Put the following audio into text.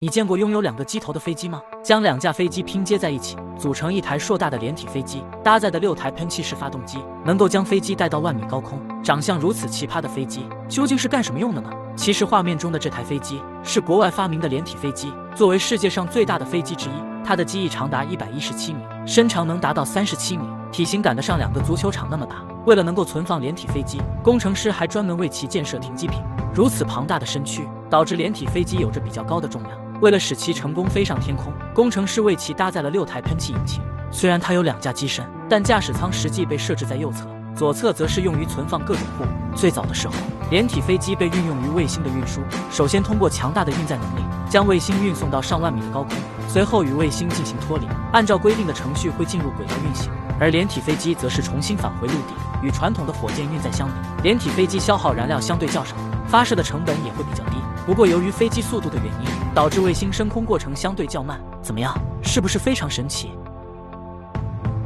你见过拥有2个机头的飞机吗？将2架飞机拼接在一起，组成一台硕大的连体飞机，搭载的6台喷气式发动机，能够将飞机带到万米高空。长相如此奇葩的飞机，究竟是干什么用的呢？其实画面中的这台飞机是国外发明的连体飞机，作为世界上最大的飞机之一，它的机翼长达117米，身长能达到37米，体型赶得上2个足球场那么大。为了能够存放连体飞机，工程师还专门为其建设停机坪。如此庞大的身躯，导致连体飞机有着比较高的重量。为了使其成功飞上天空，工程师为其搭载了6台喷气引擎。虽然它有2架机身，但驾驶舱实际被设置在右侧，左侧则是用于存放各种货物。最早的时候，连体飞机被运用于卫星的运输。首先通过强大的运载能力，将卫星运送到上万米的高空，随后与卫星进行脱离，按照规定的程序会进入轨道运行。而连体飞机则是重新返回陆地。与传统的火箭运载相比，连体飞机消耗燃料相对较少，发射的成本也会比较低。不过由于飞机速度的原因，导致卫星升空过程相对较慢。怎么样，是不是非常神奇？